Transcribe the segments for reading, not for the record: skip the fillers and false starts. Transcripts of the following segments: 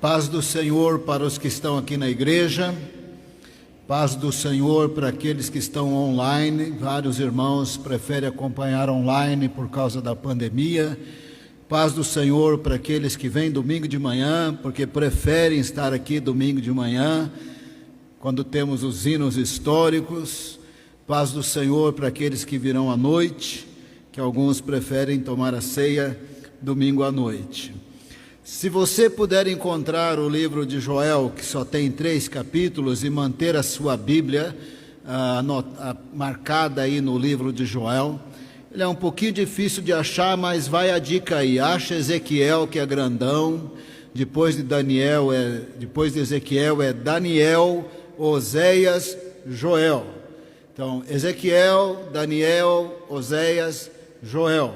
Paz do Senhor para os que estão aqui na igreja, paz do Senhor para aqueles que estão online. Vários irmãos preferem acompanhar online por causa da pandemia. Paz do Senhor para aqueles que vêm domingo de manhã, porque preferem estar aqui domingo de manhã, quando temos os hinos históricos. Paz do Senhor para aqueles que virão à noite, que alguns preferem tomar a ceia domingo à noite. Se você puder encontrar o livro de Joel, que só tem 3 capítulos, e manter a sua Bíblia marcada aí no livro de Joel, ele é um pouquinho difícil de achar, mas vai a dica aí. Acha Ezequiel, que é grandão. Depois de Ezequiel é Daniel, Oséias, Joel. Então, Ezequiel, Daniel, Oséias, Joel.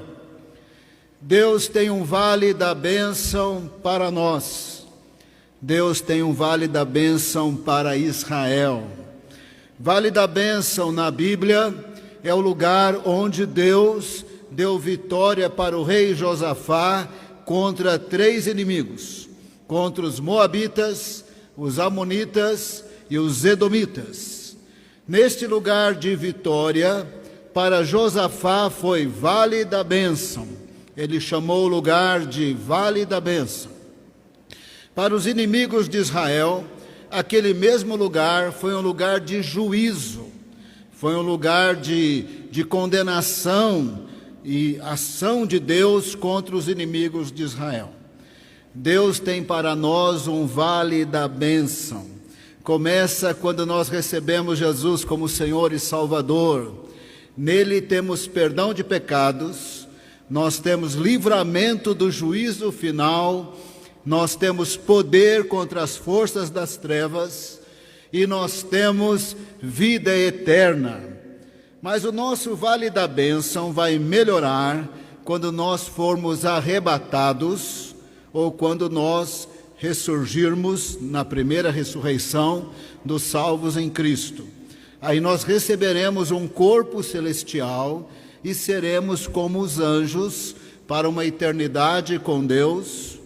Deus tem um vale da bênção para nós. Deus tem um vale da bênção para Israel. Vale da bênção na Bíblia é o lugar onde Deus deu vitória para o rei Josafá contra 3 inimigos, contra os moabitas, os amonitas e os edomitas. Neste lugar de vitória, para Josafá foi vale da bênção. Ele chamou o lugar de Vale da Bênção. Para os inimigos de Israel, aquele mesmo lugar foi um lugar de juízo, foi um lugar de condenação e ação de Deus contra os inimigos de Israel. Deus tem para nós um Vale da Bênção. Começa quando nós recebemos Jesus como Senhor e Salvador. Nele temos perdão de pecados, nós temos livramento do juízo final, nós temos poder contra as forças das trevas e nós temos vida eterna. Mas o nosso vale da bênção vai melhorar quando nós formos arrebatados ou quando nós ressurgirmos na primeira ressurreição dos salvos em Cristo. Aí nós receberemos um corpo celestial e seremos como os anjos para uma eternidade com Deus.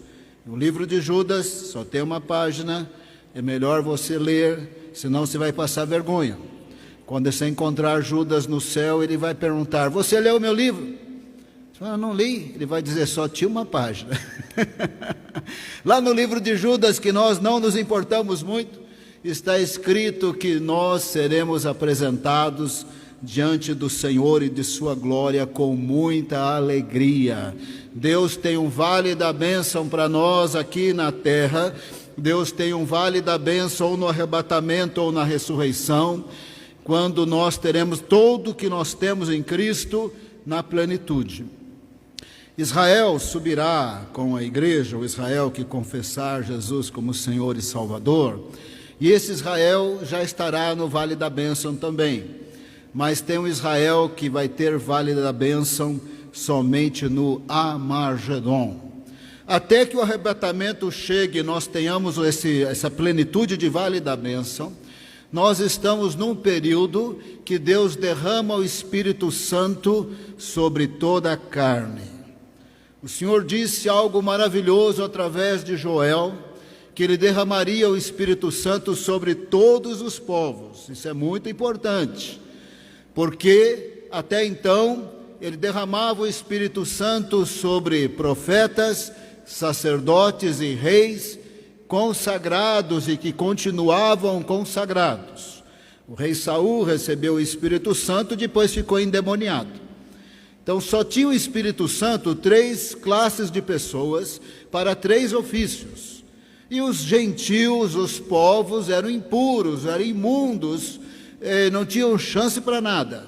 O livro de Judas só tem uma página, é melhor você ler, senão você vai passar vergonha. Quando você encontrar Judas no céu, ele vai perguntar: você leu o meu livro? Eu não li. Ele vai dizer: só tinha uma página. Lá no livro de Judas, que nós não nos importamos muito, está escrito que nós seremos apresentados diante do Senhor e de sua glória com muita alegria. Deus tem um vale da bênção para nós aqui na terra. Deus tem um vale da bênção ou no arrebatamento ou na ressurreição, quando nós teremos tudo o que nós temos em Cristo na plenitude. Israel subirá com a igreja, o Israel que confessar Jesus como Senhor e Salvador, e esse Israel já estará no vale da bênção também. Mas tem um Israel que vai ter vale da bênção somente no Amargedon. Até que o arrebatamento chegue e nós tenhamos essa plenitude de vale da bênção, nós estamos num período que Deus derrama o Espírito Santo sobre toda a carne. O Senhor disse algo maravilhoso através de Joel, que Ele derramaria o Espírito Santo sobre todos os povos. Isso é muito importante, porque até então Ele derramava o Espírito Santo sobre profetas, sacerdotes e reis consagrados e que continuavam consagrados. O rei Saul recebeu o Espírito Santo, depois ficou endemoniado. Então só tinha o Espírito Santo 3 classes de pessoas para 3 ofícios. E os gentios, os povos, eram impuros, eram imundos, não tinham chance para nada.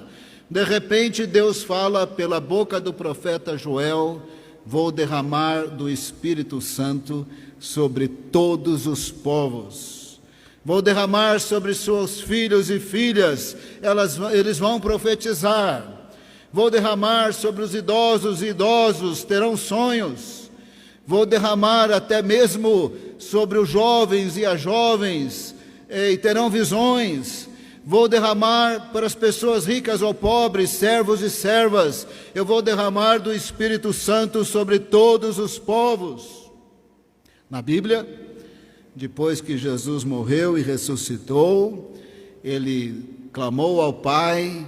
De repente Deus fala pela boca do profeta Joel: vou derramar do Espírito Santo sobre todos os povos. Vou derramar sobre seus filhos e filhas, eles vão profetizar. Vou derramar sobre os idosos e idosos terão sonhos. Vou derramar até mesmo sobre os jovens e as jovens e terão visões. Vou derramar para as pessoas ricas ou pobres, servos e servas. Eu vou derramar do Espírito Santo sobre todos os povos. Na Bíblia, depois que Jesus morreu e ressuscitou, ele clamou ao Pai,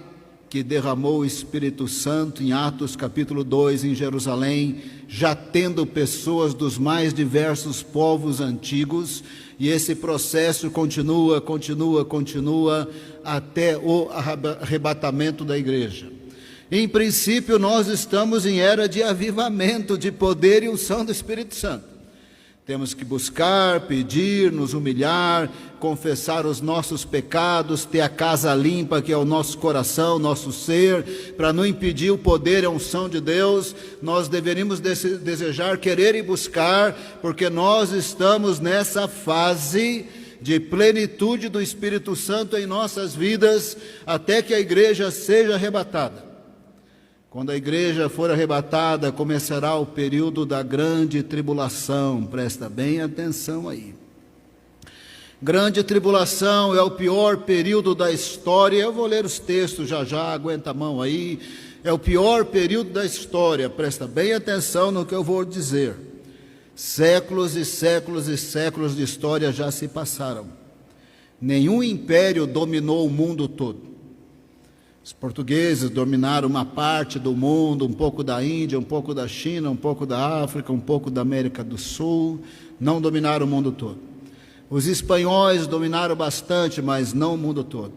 que derramou o Espírito Santo em Atos capítulo 2 em Jerusalém, já tendo pessoas dos mais diversos povos antigos, e esse processo continua até o arrebatamento da igreja. Em princípio, nós estamos em era de avivamento, de poder e unção do Espírito Santo. Temos que buscar, pedir, nos humilhar, confessar os nossos pecados, ter a casa limpa, que é o nosso coração, nosso ser, para não impedir o poder e a unção de Deus. Nós deveríamos desejar, querer e buscar, porque nós estamos nessa fase de plenitude do Espírito Santo em nossas vidas, até que a igreja seja arrebatada. Quando a igreja for arrebatada, começará o período da grande tribulação. Presta bem atenção aí. Grande tribulação é o pior período da história. Eu vou ler os textos já, aguenta a mão aí. É o pior período da história. Presta bem atenção no que eu vou dizer. Séculos e séculos e séculos de história já se passaram. Nenhum império dominou o mundo todo. Os portugueses dominaram uma parte do mundo, um pouco da Índia, um pouco da China, um pouco da África, um pouco da América do Sul, não dominaram o mundo todo. Os espanhóis dominaram bastante, mas não o mundo todo.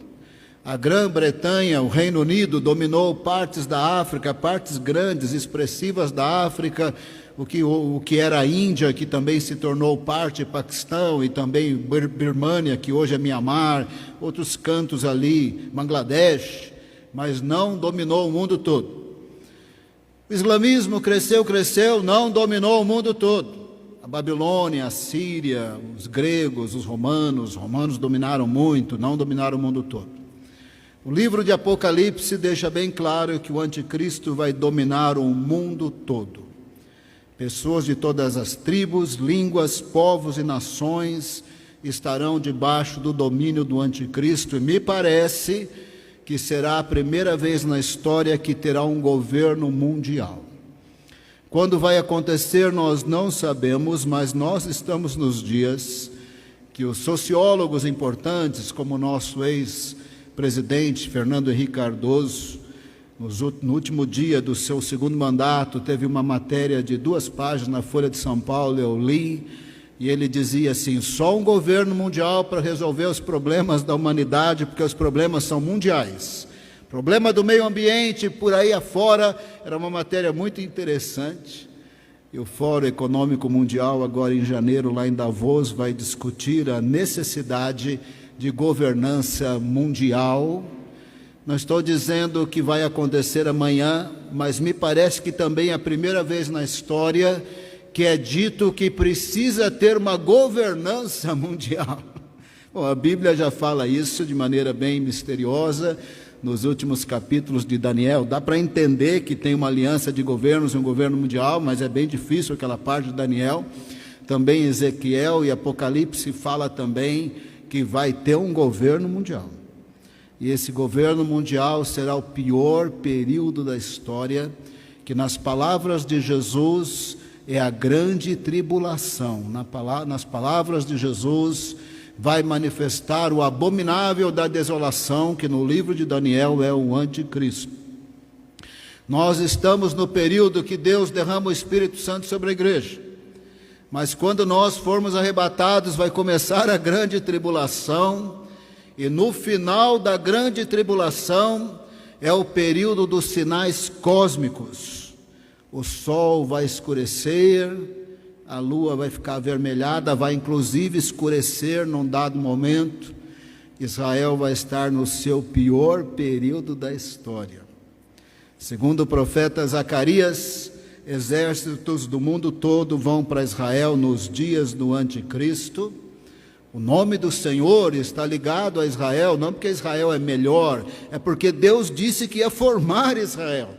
A Grã-Bretanha, o Reino Unido, dominou partes da África, partes grandes, expressivas da África, o que era a Índia, que também se tornou parte, Paquistão, e também Birmânia, que hoje é Mianmar, outros cantos ali, Bangladesh, mas não dominou o mundo todo. O islamismo cresceu, não dominou o mundo todo. A Babilônia, a Síria, os gregos, os romanos dominaram muito, não dominaram o mundo todo. O livro de Apocalipse deixa bem claro que o anticristo vai dominar o mundo todo. Pessoas de todas as tribos, línguas, povos e nações estarão debaixo do domínio do anticristo, e me parece que será a primeira vez na história que terá um governo mundial. Quando vai acontecer, nós não sabemos, mas nós estamos nos dias que os sociólogos importantes, como o nosso ex-presidente Fernando Henrique Cardoso, no último dia do seu segundo mandato, teve uma matéria de 2 páginas na Folha de São Paulo, eu li, e ele dizia assim: só um governo mundial para resolver os problemas da humanidade, porque os problemas são mundiais. Problema do meio ambiente, por aí afora. Era uma matéria muito interessante. E o Fórum Econômico Mundial, agora em janeiro, lá em Davos, vai discutir a necessidade de governança mundial. Não estou dizendo que vai acontecer amanhã, mas me parece que também é a primeira vez na história que é dito que precisa ter uma governança mundial. Bom, a Bíblia já fala isso de maneira bem misteriosa, nos últimos capítulos de Daniel. Dá para entender que tem uma aliança de governos, um governo mundial, mas é bem difícil aquela parte de Daniel. Também Ezequiel e Apocalipse fala também que vai ter um governo mundial. E esse governo mundial será o pior período da história, que nas palavras de Jesus é a grande tribulação. Nas palavras de Jesus, vai manifestar o abominável da desolação, que no livro de Daniel é o anticristo. Nós estamos no período que Deus derrama o Espírito Santo sobre a igreja. Mas quando nós formos arrebatados, vai começar a grande tribulação, e no final da grande tribulação é o período dos sinais cósmicos. O sol vai escurecer, a lua vai ficar avermelhada, vai inclusive escurecer num dado momento. Israel vai estar no seu pior período da história. Segundo o profeta Zacarias, exércitos do mundo todo vão para Israel nos dias do anticristo. O nome do Senhor está ligado a Israel, não porque Israel é melhor, é porque Deus disse que ia formar Israel.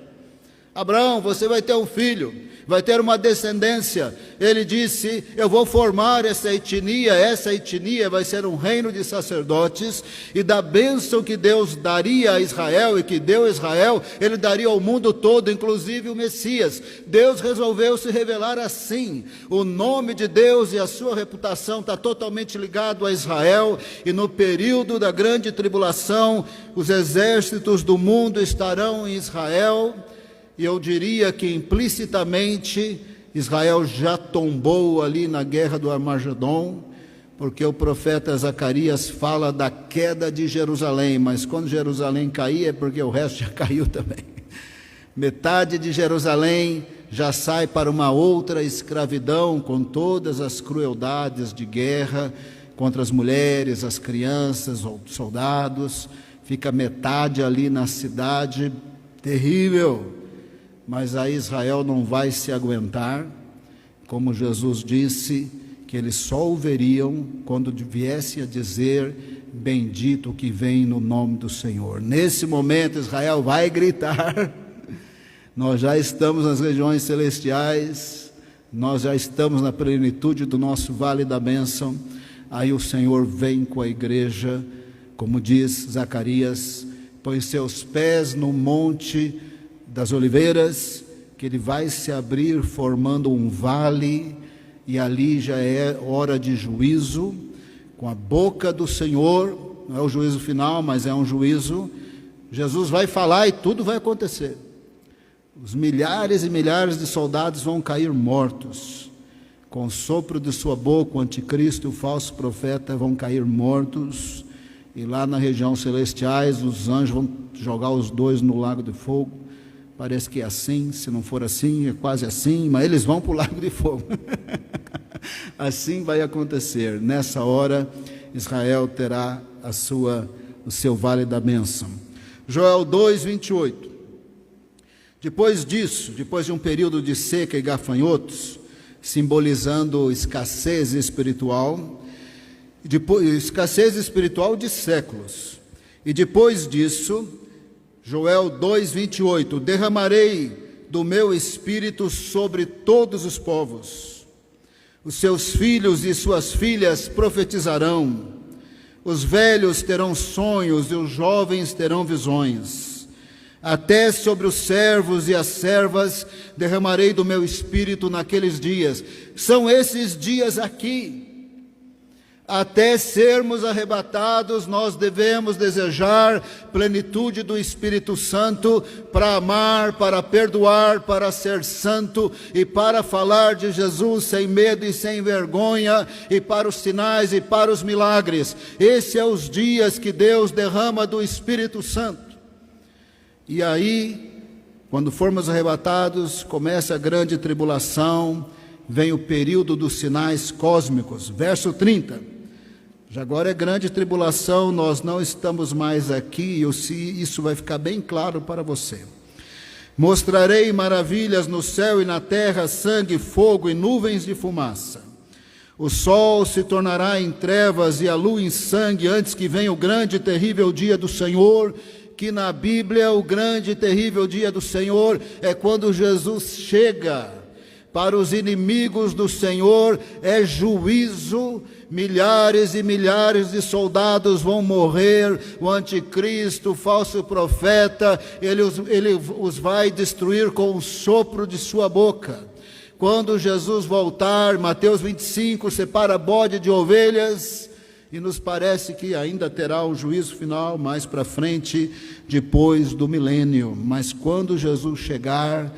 Abraão, você vai ter um filho, vai ter uma descendência. Ele disse: eu vou formar essa etnia vai ser um reino de sacerdotes, e da bênção que Deus daria a Israel, e que deu a Israel, ele daria ao mundo todo, inclusive o Messias. Deus resolveu se revelar assim. O nome de Deus e a sua reputação está totalmente ligado a Israel, e no período da grande tribulação, os exércitos do mundo estarão em Israel. E eu diria que implicitamente Israel já tombou ali na guerra do Armagedon, porque o profeta Zacarias fala da queda de Jerusalém, mas quando Jerusalém cair é porque o resto já caiu também. Metade de Jerusalém já sai para uma outra escravidão, com todas as crueldades de guerra contra as mulheres, as crianças, os soldados. Fica metade ali na cidade, terrível. Mas aí Israel não vai se aguentar, como Jesus disse, que eles só o veriam quando viesse a dizer: bendito o que vem no nome do Senhor. Nesse momento Israel vai gritar. Nós já estamos nas regiões celestiais, nós já estamos na plenitude do nosso vale da bênção. Aí o Senhor vem com a igreja, como diz Zacarias, põe seus pés no monte das oliveiras, que ele vai se abrir formando um vale, e ali já é hora de juízo, com a boca do Senhor. Não é o juízo final, mas é um juízo. Jesus vai falar e tudo vai acontecer. Os milhares e milhares de soldados vão cair mortos, com o sopro de sua boca. O anticristo e o falso profeta vão cair mortos, e lá na região celestiais os anjos vão jogar os dois no lago de fogo. Parece que é assim, se não for assim, é quase assim, mas eles vão para o lago de fogo. Assim vai acontecer. Nessa hora, Israel terá o seu vale da bênção. Joel 2:28. Depois disso, depois de um período de seca e gafanhotos, simbolizando escassez espiritual de séculos. E depois disso, Joel 2:28, derramarei do meu espírito sobre todos os povos. Os seus filhos e suas filhas profetizarão. Os velhos terão sonhos e os jovens terão visões. Até sobre os servos e as servas derramarei do meu espírito naqueles dias. São esses dias aqui. Até sermos arrebatados, nós devemos desejar plenitude do Espírito Santo para amar, para perdoar, para ser santo e para falar de Jesus sem medo e sem vergonha, e para os sinais e para os milagres. Esses são os dias que Deus derrama do Espírito Santo. E aí, quando formos arrebatados, começa a grande tribulação, vem o período dos sinais cósmicos. Verso 30. Já agora é grande tribulação, nós não estamos mais aqui, e isso vai ficar bem claro para você. Mostrarei maravilhas no céu e na terra, sangue, fogo e nuvens de fumaça. O sol se tornará em trevas e a lua em sangue, antes que venha o grande e terrível dia do Senhor, que na Bíblia o grande e terrível dia do Senhor é quando Jesus chega. Para os inimigos do Senhor é juízo, milhares e milhares de soldados vão morrer, o anticristo, o falso profeta, ele os vai destruir com o sopro de sua boca. Quando Jesus voltar, Mateus 25, separa bode de ovelhas, e nos parece que ainda terá o juízo final mais para frente, depois do milênio. Mas quando Jesus chegar,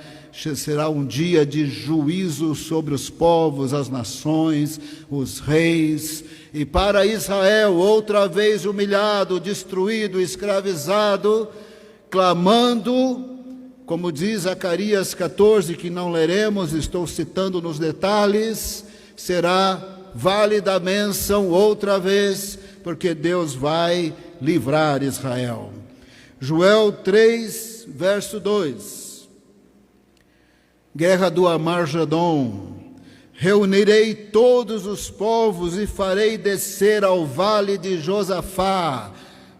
será um dia de juízo sobre os povos, as nações, os reis. E para Israel, outra vez humilhado, destruído, escravizado, clamando, como diz Zacarias 14, que não leremos, estou citando nos detalhes, será vale da bênção outra vez, porque Deus vai livrar Israel. Joel 3, verso 2. Guerra do Armagedon. Reunirei todos os povos e farei descer ao vale de Josafá.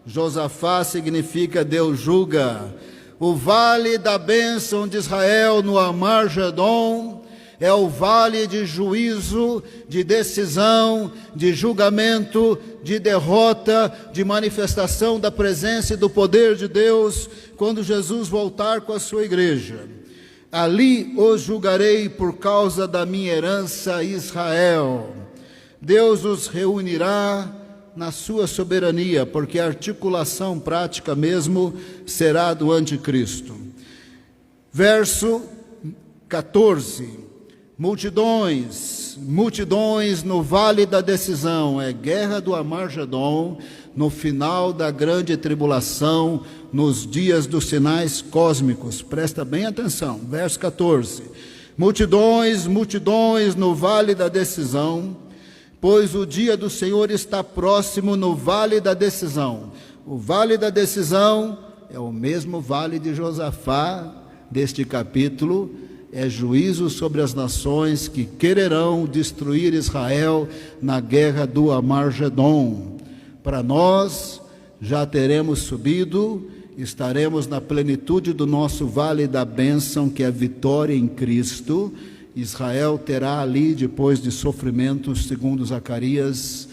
Josafá significa Deus julga. O vale da bênção de Israel no Armagedon é o vale de juízo, de decisão, de julgamento, de derrota, de manifestação da presença e do poder de Deus, quando Jesus voltar com a sua igreja. Ali os julgarei por causa da minha herança Israel. Deus os reunirá na sua soberania, porque a articulação prática mesmo será do anticristo. Verso 14, multidões no vale da decisão, é guerra do Armagedon, no final da grande tribulação, nos dias dos sinais cósmicos. Presta bem atenção, verso 14, multidões no vale da decisão, pois o dia do Senhor está próximo no vale da decisão. O vale da decisão é o mesmo vale de Josafá, deste capítulo, é juízo sobre as nações que quererão destruir Israel na guerra do Armagedon. Para nós, já teremos subido, estaremos na plenitude do nosso vale da bênção, que é a vitória em Cristo. Israel terá ali, depois de sofrimentos, segundo Zacarias,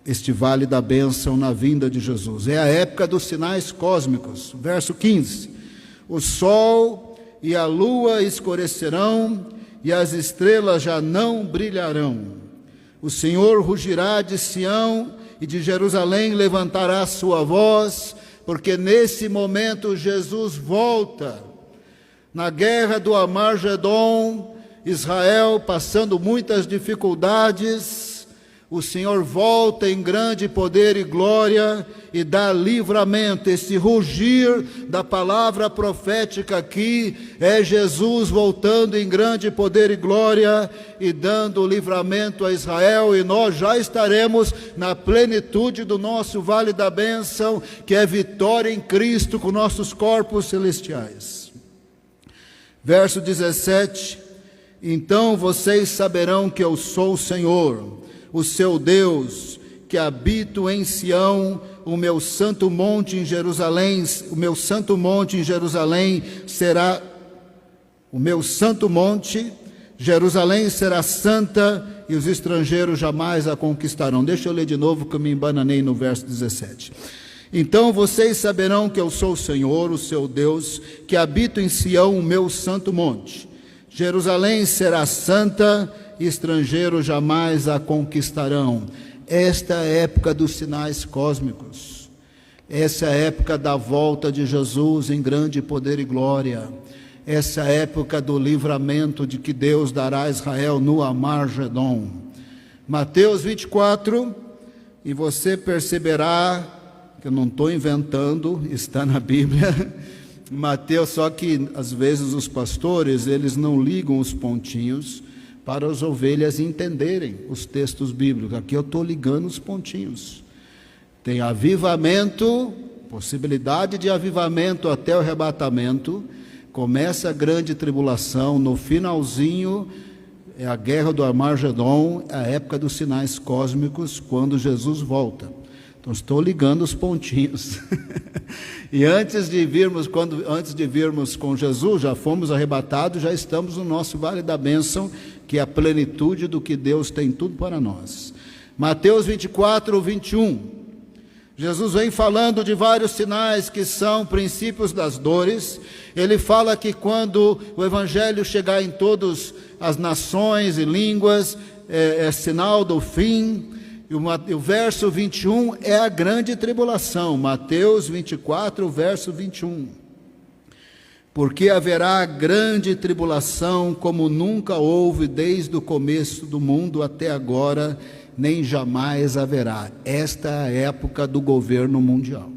este vale da bênção na vinda de Jesus. É a época dos sinais cósmicos. Verso 15, o sol e a lua escurecerão, e as estrelas já não brilharão. O Senhor rugirá de Sião, e de Jerusalém levantará sua voz, porque nesse momento Jesus volta. Na guerra do Armagedon, Israel passando muitas dificuldades, o Senhor volta em grande poder e glória e dá livramento. Esse rugir da palavra profética aqui é Jesus voltando em grande poder e glória e dando livramento a Israel, e nós já estaremos na plenitude do nosso vale da bênção, que é vitória em Cristo com nossos corpos celestiais. Verso 17, então vocês saberão que eu sou o Senhor, o seu Deus, que habito em Sião, o meu santo monte em Jerusalém, o meu santo monte em Jerusalém será, o meu santo monte, Jerusalém será santa, e os estrangeiros jamais a conquistarão. Deixa eu ler de novo, que eu me embananei no verso 17. Então vocês saberão que eu sou o Senhor, o seu Deus, que habito em Sião, o meu santo monte. Jerusalém será santa, e estrangeiros jamais a conquistarão. Esta é a época dos sinais cósmicos. Essa é a época da volta de Jesus em grande poder e glória. Essa é a época do livramento de que Deus dará a Israel no Armagedon. Mateus 24, e você perceberá que eu não estou inventando, está na Bíblia. Mateus, só que às vezes os pastores, eles não ligam os pontinhos para as ovelhas entenderem os textos bíblicos. Aqui eu estou ligando os pontinhos. Tem avivamento, possibilidade de avivamento até o arrebatamento. Começa a grande tribulação, no finalzinho é a guerra do Armagedon, a época dos sinais cósmicos, quando Jesus volta. Então estou ligando os pontinhos. E antes de virmos com Jesus, já fomos arrebatados, já estamos no nosso vale da bênção, que é a plenitude do que Deus tem tudo para nós. Mateus 24, 21. Jesus vem falando de vários sinais que são princípios das dores. Ele fala que quando o evangelho chegar em todas as nações e línguas, é sinal do fim. E o verso 21 é a grande tribulação. Mateus 24, verso 21. Porque haverá grande tribulação como nunca houve desde o começo do mundo até agora, nem jamais haverá. Esta é a época do governo mundial.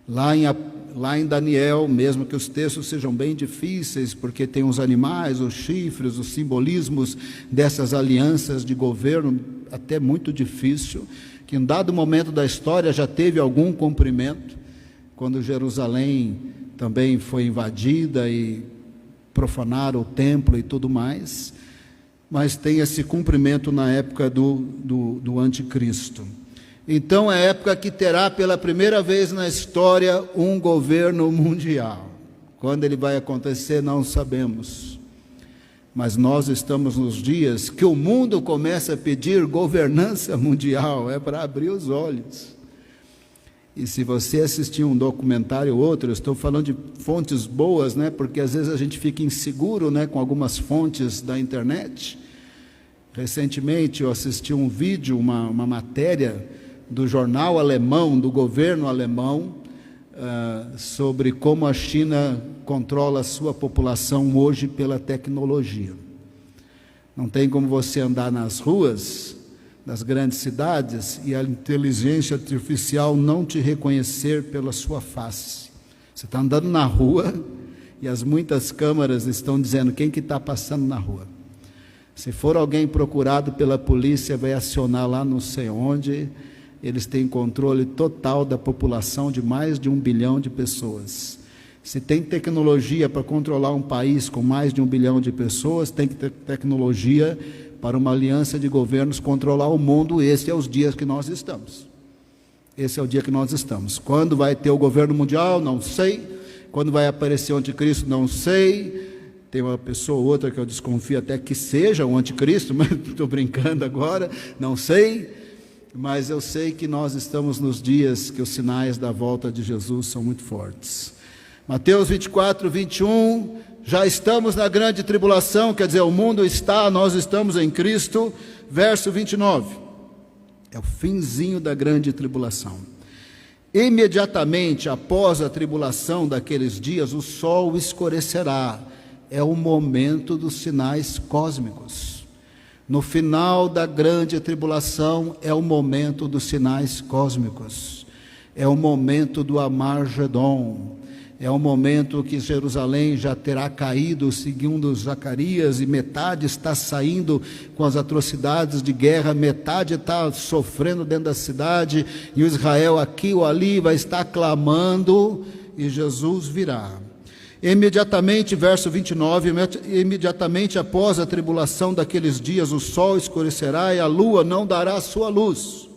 Lá em Daniel, mesmo que os textos sejam bem difíceis, porque tem os animais, os chifres, os simbolismos dessas alianças de governo, até muito difícil, que em dado momento da história já teve algum cumprimento, quando Jerusalém também foi invadida e profanaram o templo e tudo mais, mas tem esse cumprimento na época do anticristo. Então é a época que terá pela primeira vez na história um governo mundial. Quando ele vai acontecer, não sabemos. Mas nós estamos nos dias que o mundo começa a pedir governança mundial, é para abrir os olhos. E se você assistir um documentário ou outro, eu estou falando de fontes boas, né? Porque às vezes a gente fica inseguro, né, com algumas fontes da internet. Recentemente eu assisti um vídeo, uma matéria do jornal alemão, do governo alemão, sobre como a China controla a sua população hoje pela tecnologia. Não tem como você andar nas ruas das grandes cidades e a inteligência artificial não te reconhecer pela sua face. Você está andando na rua e as muitas câmeras estão dizendo quem que está passando na rua. Se for alguém procurado pela polícia, vai acionar lá não sei onde. Eles têm controle total da população de mais de 1 bilhão de pessoas. Se tem tecnologia para controlar um país com mais de 1 bilhão de pessoas, tem que ter tecnologia para uma aliança de governos controlar o mundo. Esse é os dias que nós estamos. Esse é o dia que nós estamos. Quando vai ter o governo mundial, não sei. Quando vai aparecer o anticristo, não sei. Tem uma pessoa ou outra que eu desconfio até que seja o anticristo, mas estou brincando agora, não sei. Mas eu sei que nós estamos nos dias que os sinais da volta de Jesus são muito fortes. Mateus 24, 21, já estamos na grande tribulação, quer dizer, o mundo está, nós estamos em Cristo. Verso 29, é o finzinho da grande tribulação. Imediatamente após a tribulação daqueles dias, o sol escurecerá. É o momento dos sinais cósmicos. No final da grande tribulação é o momento dos sinais cósmicos. É o momento do Armagedon. É o momento que Jerusalém já terá caído, segundo Zacarias, e metade está saindo com as atrocidades de guerra, metade está sofrendo dentro da cidade, e o Israel aqui ou ali vai estar clamando, e Jesus virá. Imediatamente, verso 29, imediatamente após a tribulação daqueles dias, o sol escurecerá e a lua não dará sua luz.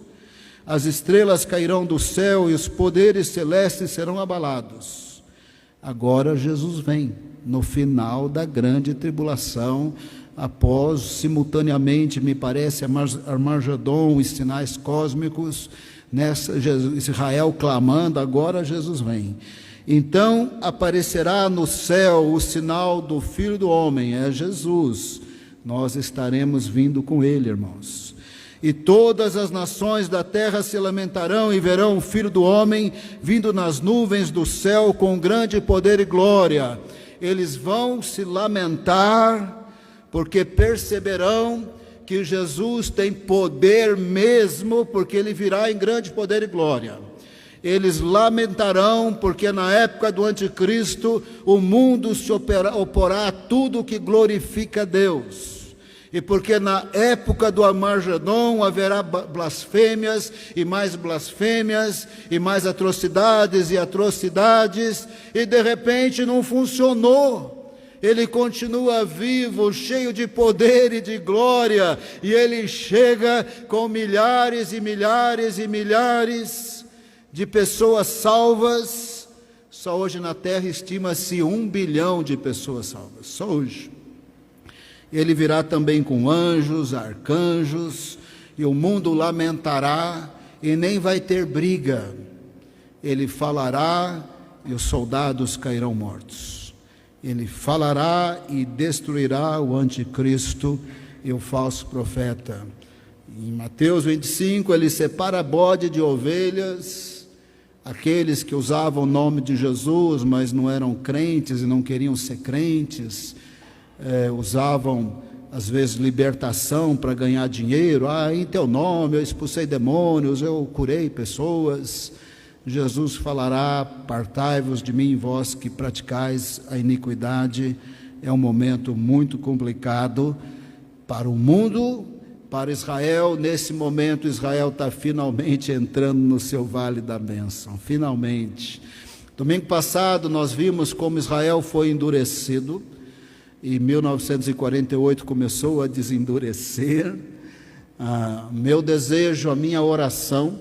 As estrelas cairão do céu e os poderes celestes serão abalados. Agora Jesus vem, no final da grande tribulação, após, simultaneamente, me parece, Armagedon e sinais cósmicos, Israel clamando, agora Jesus vem. Então aparecerá no céu o sinal do Filho do Homem, é Jesus. Nós estaremos vindo com ele, irmãos. E todas as nações da terra se lamentarão e verão o Filho do Homem vindo nas nuvens do céu com grande poder e glória. Eles vão se lamentar porque perceberão que Jesus tem poder mesmo, porque ele virá em grande poder e glória. Eles lamentarão porque na época do anticristo o mundo se oporá a tudo que glorifica a Deus. E porque na época do Armagedon haverá blasfêmias e mais atrocidades e atrocidades, e de repente não funcionou. Ele continua vivo, cheio de poder e de glória, e ele chega com milhares e milhares e milhares de pessoas salvas. Só hoje na terra estima-se 1 bilhão de pessoas salvas, só hoje. Ele virá também com anjos, arcanjos, e o mundo lamentará, e nem vai ter briga. Ele falará, e os soldados cairão mortos. Ele falará e destruirá o anticristo e o falso profeta. Em Mateus 25, ele separa bode de ovelhas, aqueles que usavam o nome de Jesus, mas não eram crentes e não queriam ser crentes, usavam às vezes libertação para ganhar dinheiro. Em teu nome eu expulsei demônios, eu curei pessoas. Jesus falará: apartai-vos de mim, vós que praticais a iniquidade. É um momento muito complicado para o mundo, para Israel. Nesse momento Israel está finalmente entrando no seu vale da bênção, finalmente. Domingo passado nós vimos como Israel foi endurecido. Em 1948 começou a desendurecer. Meu desejo, a minha oração,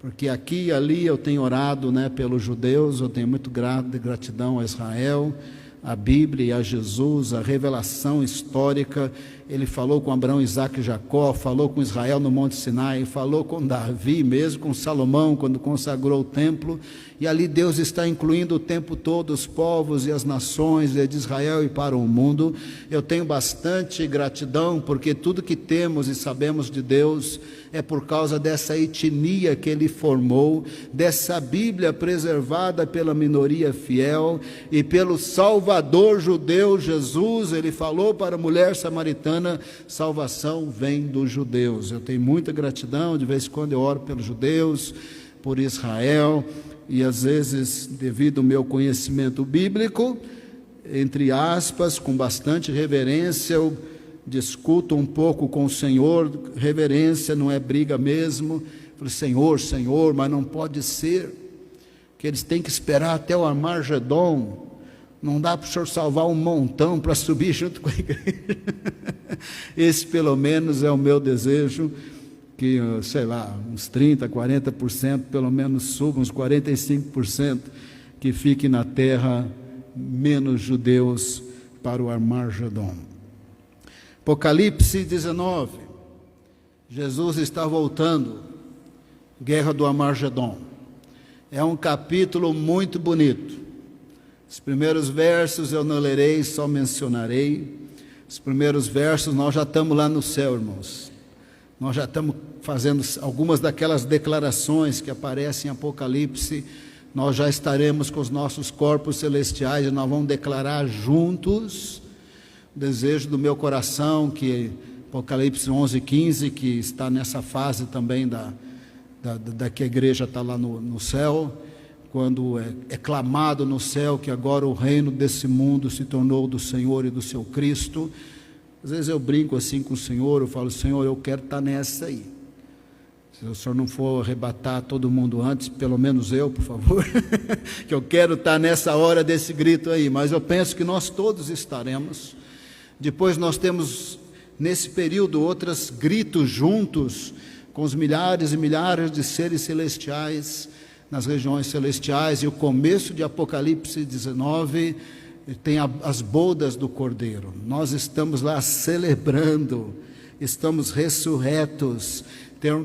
porque aqui e ali eu tenho orado, pelos judeus, eu tenho muito gratidão a Israel, a Bíblia e a Jesus, a revelação histórica. Ele falou com Abraão, Isaque e Jacó, falou com Israel no Monte Sinai, falou com Davi mesmo, com Salomão, quando consagrou o templo, e ali Deus está incluindo o tempo todo os povos e as nações de Israel e para o mundo. Eu tenho bastante gratidão, porque tudo que temos e sabemos de Deus é por causa dessa etnia que Ele formou, dessa Bíblia preservada pela minoria fiel e pelo Salvador judeu Jesus. Ele falou para a mulher samaritana: salvação vem dos judeus. Eu tenho muita gratidão, de vez em quando eu oro pelos judeus, por Israel, e às vezes, devido ao meu conhecimento bíblico, entre aspas, com bastante reverência, eu discuto um pouco com o Senhor. Reverência não é briga mesmo. Falei: Senhor, Senhor, mas não pode ser, que eles têm que esperar até o Armagedon. Não dá para o Senhor salvar um montão para subir junto com a igreja. Esse pelo menos é o meu desejo, que, sei lá, uns 30%, 40% pelo menos subam, uns 45% que fiquem na terra, menos judeus para o Armagedon. Apocalipse 19, Jesus está voltando, guerra do Armagedon. É um capítulo muito bonito. Os primeiros versos eu não lerei, só mencionarei. Os primeiros versos, nós já estamos lá no céu, irmãos. Nós já estamos fazendo algumas daquelas declarações que aparecem em Apocalipse. Nós já estaremos com os nossos corpos celestiais e nós vamos declarar juntos. O desejo do meu coração, que Apocalipse 11:15, que está nessa fase também da que a igreja está lá no céu, quando é clamado no céu que agora o reino desse mundo se tornou do Senhor e do seu Cristo. Às vezes eu brinco assim com o Senhor, eu falo: Senhor, eu quero estar nessa aí. Se o Senhor não for arrebatar todo mundo antes, pelo menos eu, por favor, que eu quero estar nessa hora desse grito aí. Mas eu penso que nós todos estaremos. Depois nós temos, nesse período, outros gritos juntos, com os milhares e milhares de seres celestiais, nas regiões celestiais. E o começo de Apocalipse 19 tem as bodas do Cordeiro. Nós estamos lá celebrando, estamos ressurretos,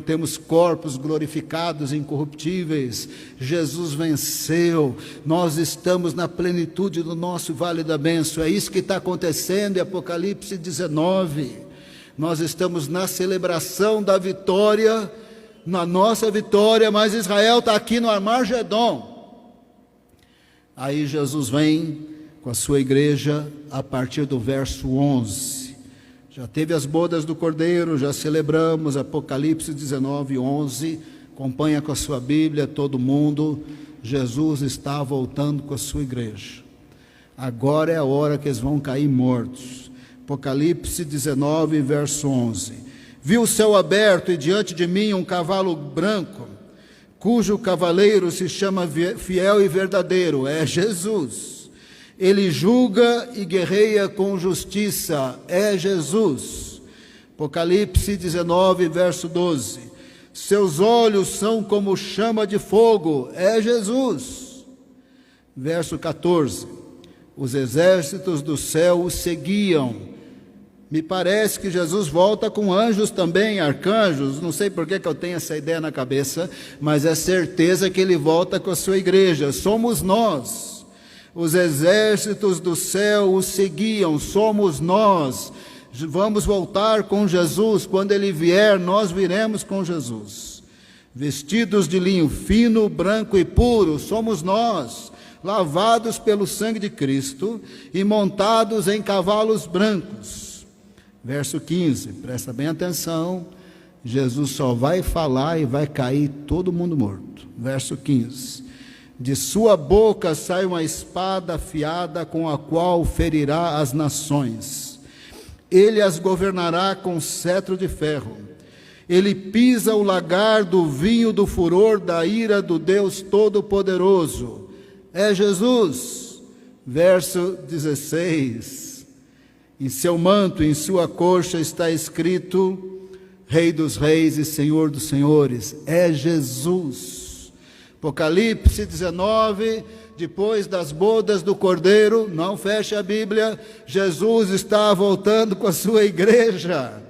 temos corpos glorificados, incorruptíveis. Jesus venceu, nós estamos na plenitude do nosso vale da bênção. É isso que está acontecendo em Apocalipse 19. Nós estamos na celebração da vitória, na nossa vitória, mas Israel está aqui no Armagedon. Aí Jesus vem com a sua igreja a partir do verso 11. Já teve as bodas do Cordeiro, já celebramos Apocalipse 19, 11. Acompanha com a sua Bíblia, todo mundo. Jesus está voltando com a sua igreja. Agora é a hora que eles vão cair mortos. Apocalipse 19, verso 11. Vi o céu aberto e diante de mim um cavalo branco, cujo cavaleiro se chama Fiel e Verdadeiro, é Jesus. Ele julga e guerreia com justiça, é Jesus. Apocalipse 19, verso 12. Seus olhos são como chama de fogo, é Jesus. Verso 14. Os exércitos do céu o seguiam. Me parece que Jesus volta com anjos também, arcanjos. Não sei por que eu tenho essa ideia na cabeça, mas é certeza que ele volta com a sua igreja. Somos nós. Os exércitos do céu o seguiam, somos nós. Vamos voltar com Jesus. Quando ele vier, nós viremos com Jesus. Vestidos de linho fino, branco e puro, somos nós, lavados pelo sangue de Cristo e montados em cavalos brancos. Verso 15, presta bem atenção, Jesus só vai falar e vai cair todo mundo morto. Verso 15, de sua boca sai uma espada afiada com a qual ferirá as nações. Ele as governará com cetro de ferro. Ele pisa o lagar do vinho do furor da ira do Deus Todo-Poderoso. É Jesus. Verso 16, em seu manto, em sua coxa está escrito: Rei dos reis e Senhor dos senhores. É Jesus. Apocalipse 19, depois das bodas do Cordeiro, não feche a Bíblia, Jesus está voltando com a sua igreja.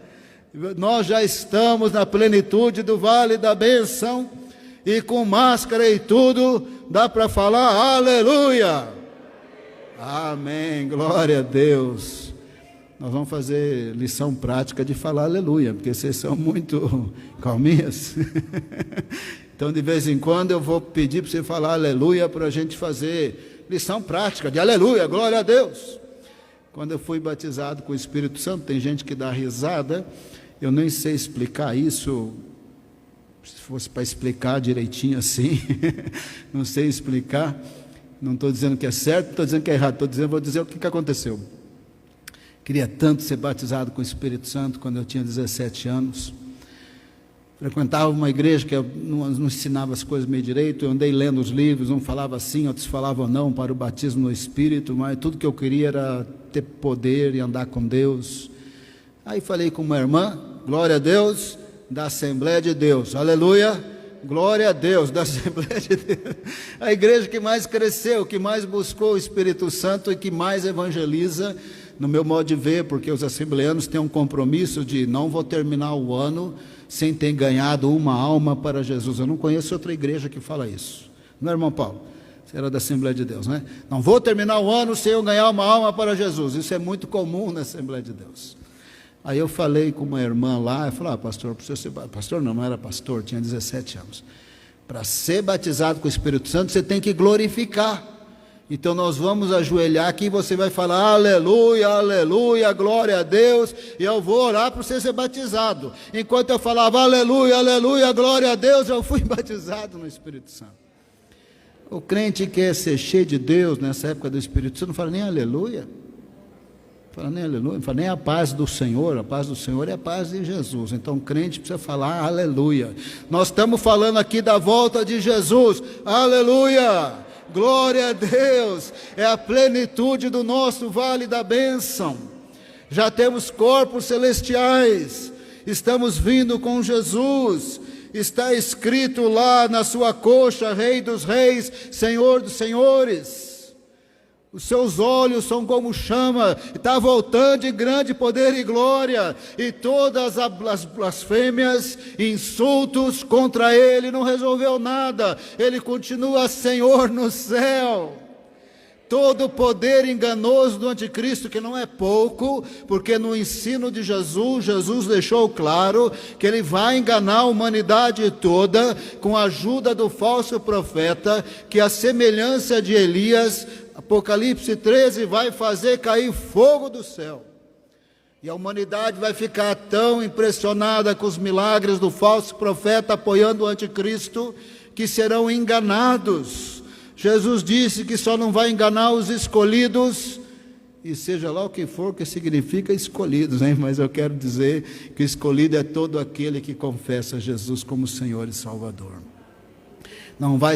Nós já estamos na plenitude do vale da bênção, e com máscara e tudo, dá para falar aleluia. Amém, glória a Deus. Nós vamos fazer lição prática de falar aleluia, porque vocês são muito calminhas. Então, de vez em quando, eu vou pedir para você falar aleluia, para a gente fazer lição prática de aleluia, glória a Deus. Quando eu fui batizado com o Espírito Santo, tem gente que dá risada, eu nem sei explicar isso, se fosse para explicar direitinho assim, não sei explicar, não estou dizendo que é certo, não estou dizendo que é errado, vou dizer o que aconteceu. Queria tanto ser batizado com o Espírito Santo quando eu tinha 17 anos, frequentava uma igreja que não ensinava as coisas meio direito, eu andei lendo os livros, um falava sim, outros falavam não para o batismo no Espírito, mas tudo que eu queria era ter poder e andar com Deus. Aí falei com uma irmã, glória a Deus, da Assembleia de Deus, aleluia, glória a Deus, da Assembleia de Deus, a igreja que mais cresceu, que mais buscou o Espírito Santo e que mais evangeliza, no meu modo de ver, porque os assembleanos têm um compromisso de não vou terminar o ano sem ter ganhado uma alma para Jesus. Eu não conheço outra igreja que fala isso, não é, irmão Paulo? Você era da Assembleia de Deus, né? Não vou terminar o ano sem eu ganhar uma alma para Jesus. Isso é muito comum na Assembleia de Deus. Aí eu falei com uma irmã lá, eu falei, pastor, precisa ser pastor, não era pastor, tinha 17 anos. Para ser batizado com o Espírito Santo, você tem que glorificar. Então nós vamos ajoelhar aqui e você vai falar aleluia, aleluia, glória a Deus, e eu vou orar para você ser batizado. Enquanto eu falava aleluia, aleluia, glória a Deus, eu fui batizado no Espírito Santo. O crente quer ser cheio de Deus nessa época do Espírito Santo, não fala nem aleluia. Fala nem aleluia, fala nem a paz do Senhor é a paz de Jesus. Então o crente precisa falar aleluia. Nós estamos falando aqui da volta de Jesus, aleluia, glória a Deus, é a plenitude do nosso vale da bênção. Já temos corpos celestiais, estamos vindo com Jesus, está escrito lá na sua coxa, Rei dos Reis, Senhor dos Senhores. Os seus olhos são como chama, está voltando em grande poder e glória, e todas as blasfêmias, insultos contra ele não resolveu nada, ele continua Senhor no céu. Todo o poder enganoso do anticristo, que não é pouco, porque no ensino de Jesus deixou claro que ele vai enganar a humanidade toda com a ajuda do falso profeta, que a semelhança de Elias, Apocalipse 13, vai fazer cair fogo do céu. E a humanidade vai ficar tão impressionada com os milagres do falso profeta apoiando o anticristo, que serão enganados. Jesus disse que só não vai enganar os escolhidos, e seja lá o que for que significa escolhidos, hein? Mas eu quero dizer que escolhido é todo aquele que confessa Jesus como Senhor e Salvador. Não vai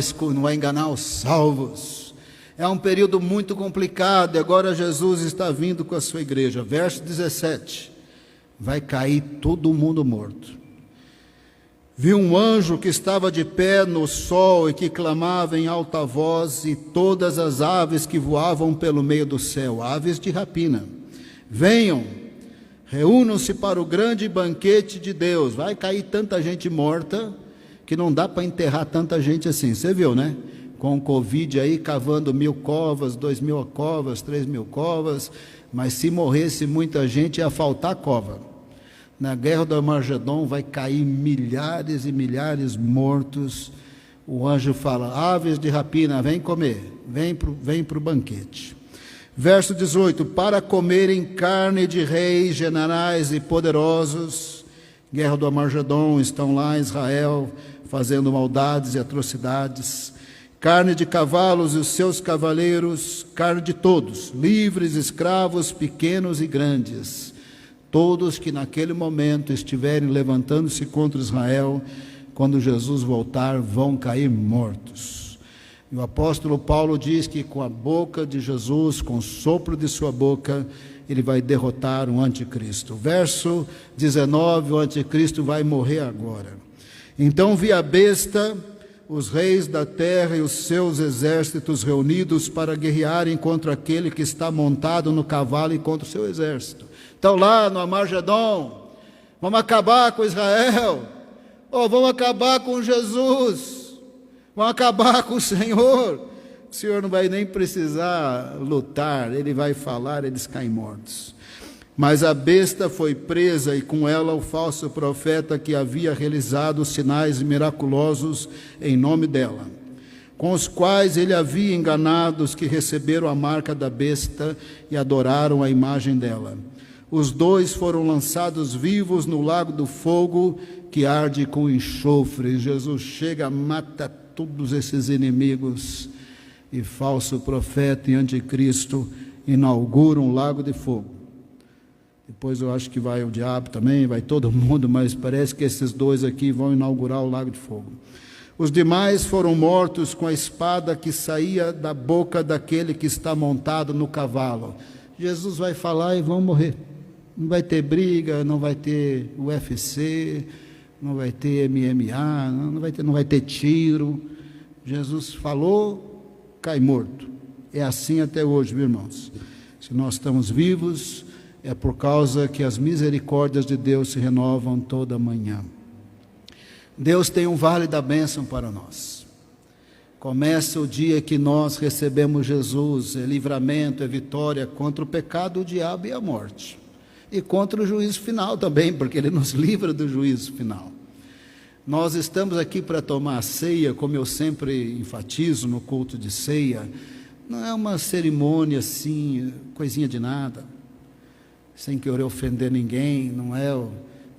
enganar os salvos. É um período muito complicado, e agora Jesus está vindo com a sua igreja. Verso 17, vai cair todo mundo morto. Vi um anjo que estava de pé no sol e que clamava em alta voz, e todas as aves que voavam pelo meio do céu, aves de rapina, venham, reúnam-se para o grande banquete de Deus. Vai cair tanta gente morta que não dá para enterrar tanta gente assim, você viu, né? Com o Covid aí, cavando 1.000 covas, 2.000 covas, 3.000 covas, mas se morresse muita gente ia faltar cova. Na guerra do Armagedon vai cair milhares e milhares mortos. O anjo fala, aves de rapina, vem comer, vem para o banquete. Verso 18, para comerem carne de reis, generais e poderosos. Guerra do Armagedon, estão lá em Israel, fazendo maldades e atrocidades. Carne de cavalos e os seus cavaleiros, carne de todos, livres, escravos, pequenos e grandes. Todos que naquele momento estiverem levantando-se contra Israel, quando Jesus voltar, vão cair mortos. E o apóstolo Paulo diz que com a boca de Jesus, com o sopro de sua boca, ele vai derrotar o anticristo. Verso 19, o anticristo vai morrer agora. Então vi a besta os reis da terra e os seus exércitos reunidos para guerrearem contra aquele que está montado no cavalo e contra o seu exército. Então lá no Armagedon, vamos acabar com Israel, vamos acabar com Jesus, vamos acabar com o Senhor. O Senhor não vai nem precisar lutar, Ele vai falar, eles caem mortos. Mas a besta foi presa e com ela o falso profeta que havia realizado sinais miraculosos em nome dela, com os quais ele havia enganado os que receberam a marca da besta e adoraram a imagem dela. Os dois foram lançados vivos no lago do fogo que arde com enxofre. Jesus chega, mata todos esses inimigos, e falso profeta e anticristo inauguram um lago de fogo. Depois eu acho que vai o diabo também, vai todo mundo, mas parece que esses dois aqui vão inaugurar o lago de fogo. Os demais foram mortos com a espada que saía da boca daquele que está montado no cavalo. Jesus vai falar e vão morrer. Não vai ter briga, não vai ter UFC, não vai ter MMA, não vai ter tiro. Jesus falou, cai morto. É assim até hoje, meus irmãos. Se nós estamos vivos, é por causa que as misericórdias de Deus se renovam toda manhã. Deus tem um vale da bênção para nós. Começa o dia que nós recebemos Jesus, é livramento, é vitória contra o pecado, o diabo e a morte. E contra o juízo final também, porque Ele nos livra do juízo final. Nós estamos aqui para tomar a ceia, como eu sempre enfatizo no culto de ceia. Não é uma cerimônia assim, coisinha de nada, sem querer ofender ninguém, não é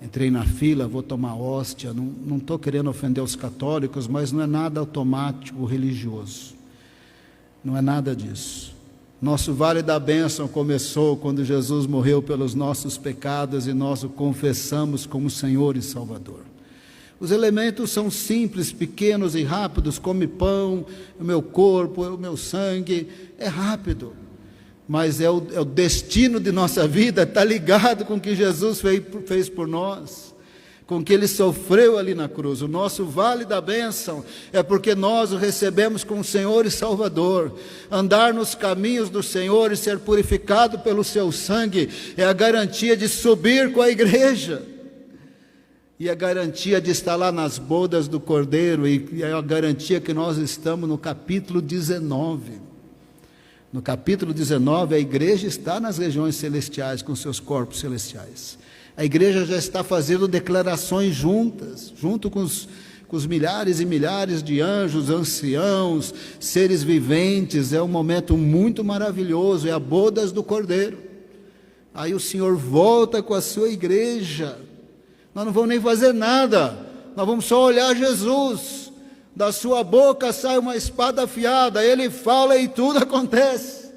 entrei na fila, vou tomar hóstia, não estou querendo ofender os católicos, mas não é nada automático religioso, não é nada disso. Nosso vale da bênção começou quando Jesus morreu pelos nossos pecados e nós o confessamos como Senhor e Salvador. Os elementos são simples, pequenos e rápidos, come pão, o meu corpo, o meu sangue, é rápido. Mas é o destino de nossa vida, está ligado com o que Jesus fez por nós, com o que Ele sofreu ali na cruz. O nosso vale da bênção é porque nós o recebemos como Senhor e Salvador. Andar nos caminhos do Senhor e ser purificado pelo seu sangue é a garantia de subir com a igreja, e a garantia de estar lá nas bodas do Cordeiro, e é a garantia que nós estamos no capítulo 19. No capítulo 19, a igreja está nas regiões celestiais, com seus corpos celestiais. A igreja já está fazendo declarações juntas, junto com os milhares e milhares de anjos, anciãos, seres viventes. É um momento muito maravilhoso, é a bodas do Cordeiro. Aí o Senhor volta com a sua igreja. Nós não vamos nem fazer nada, nós vamos só olhar Jesus. Da sua boca sai uma espada afiada, Ele fala e tudo acontece.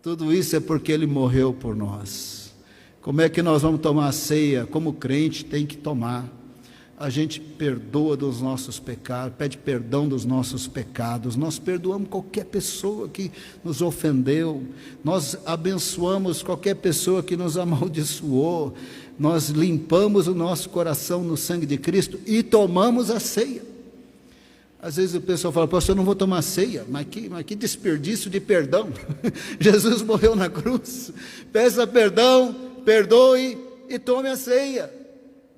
Tudo isso é porque Ele morreu por nós. Como é que nós vamos tomar a ceia? Como crente tem que tomar. A gente perdoa dos nossos pecados, pede perdão dos nossos pecados, nós perdoamos qualquer pessoa que nos ofendeu, nós abençoamos qualquer pessoa que nos amaldiçoou, nós limpamos o nosso coração no sangue de Cristo e tomamos a ceia. Às vezes o pessoal fala, pastor, eu não vou tomar ceia, mas que desperdício de perdão. Jesus morreu na cruz, peça perdão, perdoe e tome a ceia.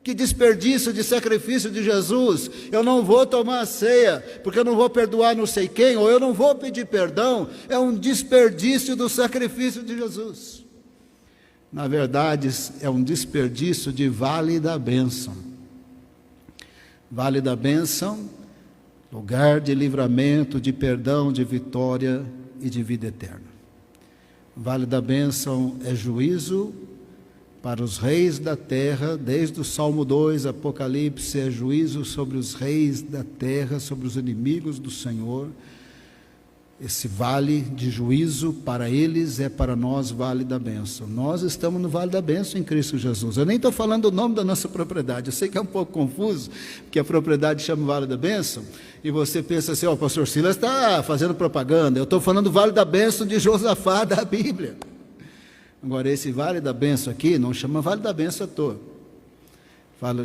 Que desperdício de sacrifício de Jesus. Eu não vou tomar a ceia, porque eu não vou perdoar não sei quem, ou eu não vou pedir perdão. É um desperdício do sacrifício de Jesus. Na verdade, é um desperdício de vale da bênção. Vale da bênção, lugar de livramento, de perdão, de vitória e de vida eterna. Vale da bênção é juízo para os reis da terra, desde o Salmo 2, Apocalipse, é juízo sobre os reis da terra, sobre os inimigos do Senhor. Esse vale de juízo para eles é para nós vale da bênção. Nós estamos no vale da bênção em Cristo Jesus. Eu nem estou falando o nome da nossa propriedade, eu sei que é um pouco confuso, porque a propriedade chama vale da bênção, e você pensa assim, o pastor Silas está fazendo propaganda. Eu estou falando do vale da bênção de Josafá da Bíblia. Agora, esse vale da bênção aqui não chama vale da bênção à toa.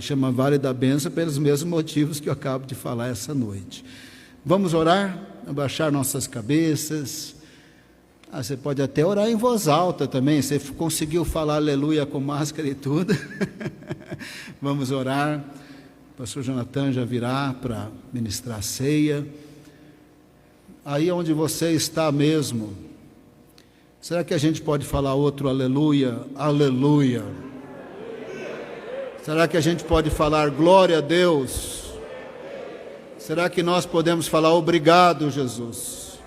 Chama Vale da Bênção pelos mesmos motivos que eu acabo de falar essa noite. Vamos orar, abaixar nossas cabeças. Você pode até orar em voz alta também, você conseguiu falar aleluia com máscara e tudo. Vamos orar. O pastor Jonathan já virá para ministrar a ceia. Aí onde você está mesmo, será que a gente pode falar outro aleluia, aleluia? Será que a gente pode falar glória a Deus? Será que nós podemos falar obrigado, Jesus?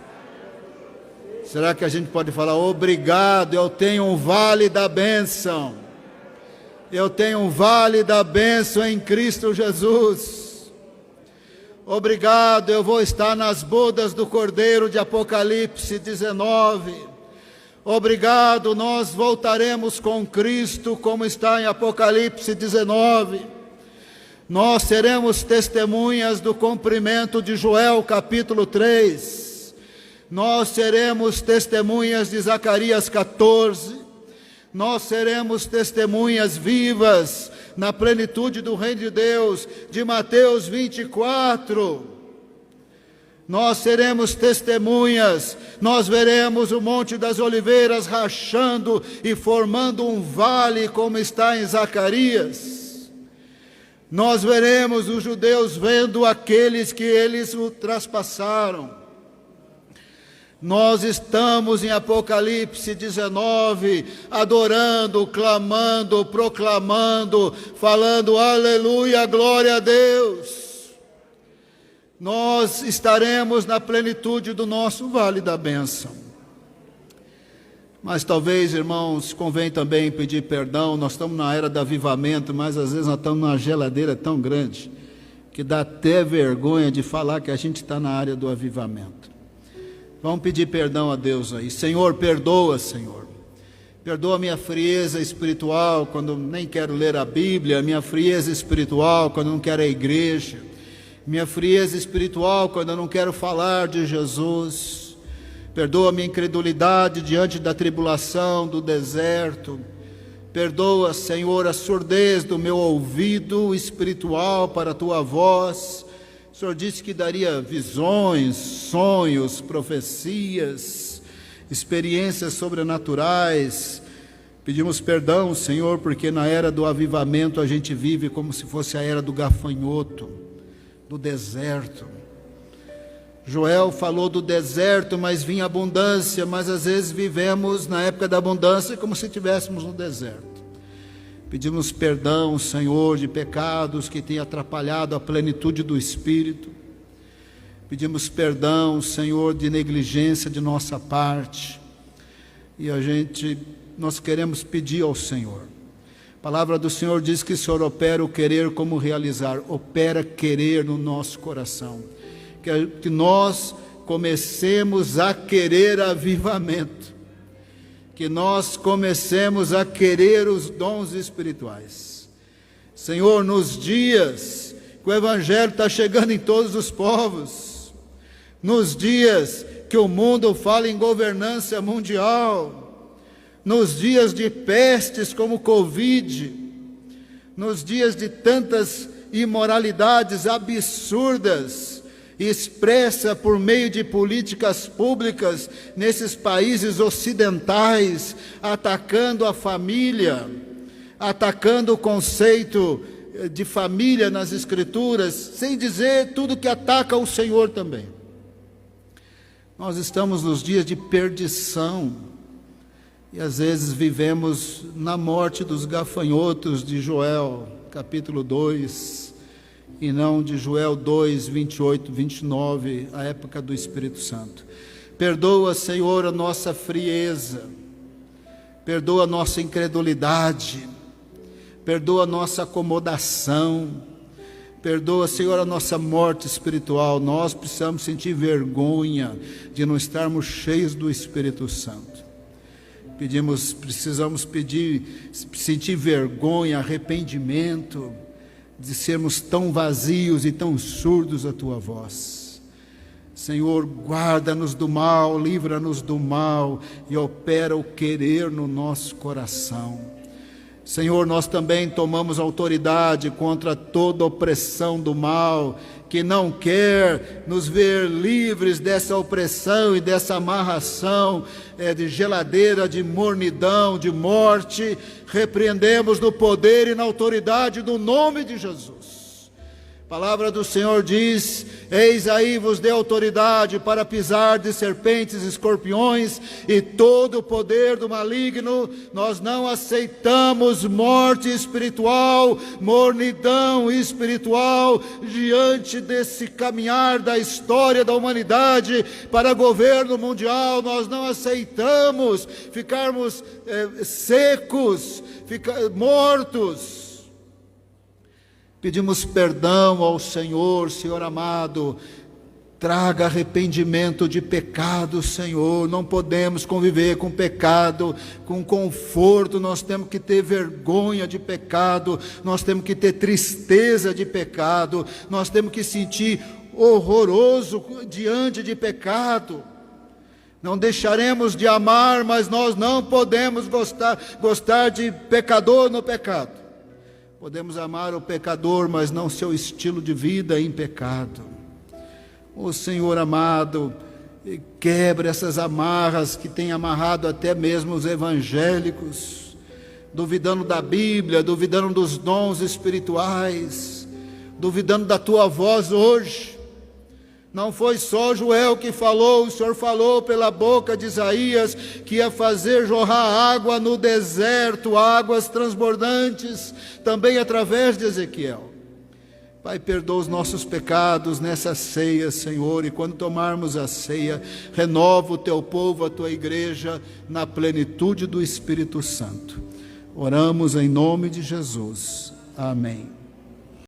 Será que a gente pode falar obrigado, eu tenho um vale da bênção. Eu tenho um vale da bênção em Cristo Jesus. Obrigado, eu vou estar nas bodas do Cordeiro de Apocalipse 19. Obrigado, nós voltaremos com Cristo, como está em Apocalipse 19. Nós seremos testemunhas do cumprimento de Joel capítulo 3. Nós seremos testemunhas de Zacarias 14. Nós seremos testemunhas vivas na plenitude do reino de Deus, de Mateus 24. Nós seremos testemunhas, nós veremos o Monte das Oliveiras rachando e formando um vale, como está em Zacarias. Nós veremos os judeus vendo aqueles que eles o traspassaram. Nós estamos em Apocalipse 19, adorando, clamando, proclamando, falando aleluia, glória a Deus. Nós estaremos na plenitude do nosso vale da bênção. Mas talvez, irmãos, convém também pedir perdão. Nós estamos na era do avivamento, mas às vezes nós estamos numa geladeira tão grande que dá até vergonha de falar que a gente está na área do avivamento. Vamos pedir perdão a Deus aí. Senhor, perdoa, Senhor. Perdoa a minha frieza espiritual quando nem quero ler a Bíblia, minha frieza espiritual quando não quero a igreja, minha frieza espiritual quando eu não quero falar de Jesus. Perdoa a minha incredulidade diante da tribulação, do deserto. Perdoa, Senhor, a surdez do meu ouvido espiritual para a Tua voz. O Senhor disse que daria visões, sonhos, profecias, experiências sobrenaturais. Pedimos perdão, Senhor, porque na era do avivamento a gente vive como se fosse a era do gafanhoto, do deserto. Joel falou do deserto, mas vinha abundância, mas às vezes vivemos na época da abundância como se estivéssemos no deserto. Pedimos perdão, Senhor, de pecados que têm atrapalhado a plenitude do Espírito. Pedimos perdão, Senhor, de negligência de nossa parte. E nós queremos pedir ao Senhor. A palavra do Senhor diz que o Senhor opera o querer como realizar. Opera querer no nosso coração. Que nós comecemos a querer avivamento. Que nós comecemos a querer os dons espirituais. Senhor, nos dias que o Evangelho está chegando em todos os povos, nos dias que o mundo fala em governança mundial, nos dias de pestes como Covid, nos dias de tantas imoralidades absurdas, expressa por meio de políticas públicas nesses países ocidentais, atacando a família, atacando o conceito de família nas Escrituras, sem dizer tudo que ataca o Senhor também. Nós estamos nos dias de perdição e às vezes vivemos na morte dos gafanhotos de Joel, capítulo 2, e não de Joel 2, 28, 29, a época do Espírito Santo. Perdoa, Senhor, a nossa frieza, perdoa a nossa incredulidade, perdoa a nossa acomodação, perdoa, Senhor, a nossa morte espiritual. Nós precisamos sentir vergonha de não estarmos cheios do Espírito Santo. Precisamos sentir vergonha, arrependimento, de sermos tão vazios e tão surdos à Tua voz. Senhor, guarda-nos do mal, livra-nos do mal e opera o querer no nosso coração. Senhor, nós também tomamos autoridade contra toda opressão do mal, que não quer nos ver livres dessa opressão e dessa amarração de geladeira, de mornidão, de morte. Repreendemos no poder e na autoridade do nome de Jesus. A palavra do Senhor diz: eis aí vos dei autoridade para pisar de serpentes e escorpiões e todo o poder do maligno. Nós não aceitamos morte espiritual, mornidão espiritual, diante desse caminhar da história da humanidade para governo mundial. Nós não aceitamos ficarmos secos, mortos. Pedimos perdão ao Senhor, Senhor amado, traga arrependimento de pecado, Senhor. Não podemos conviver com pecado, com conforto. Nós temos que ter vergonha de pecado, nós temos que ter tristeza de pecado, nós temos que sentir horroroso diante de pecado. Não deixaremos de amar, mas nós não podemos gostar de pecador no pecado. Podemos amar o pecador, mas não seu estilo de vida em pecado. Ó Senhor amado, quebra essas amarras que tem amarrado até mesmo os evangélicos, duvidando da Bíblia, duvidando dos dons espirituais, duvidando da tua voz hoje. Não foi só Joel que falou, o Senhor falou pela boca de Isaías que ia fazer jorrar água no deserto, águas transbordantes, também através de Ezequiel. Pai, perdoa os nossos pecados nessa ceia, Senhor, e quando tomarmos a ceia, renova o teu povo, a tua igreja, na plenitude do Espírito Santo. Oramos em nome de Jesus. Amém.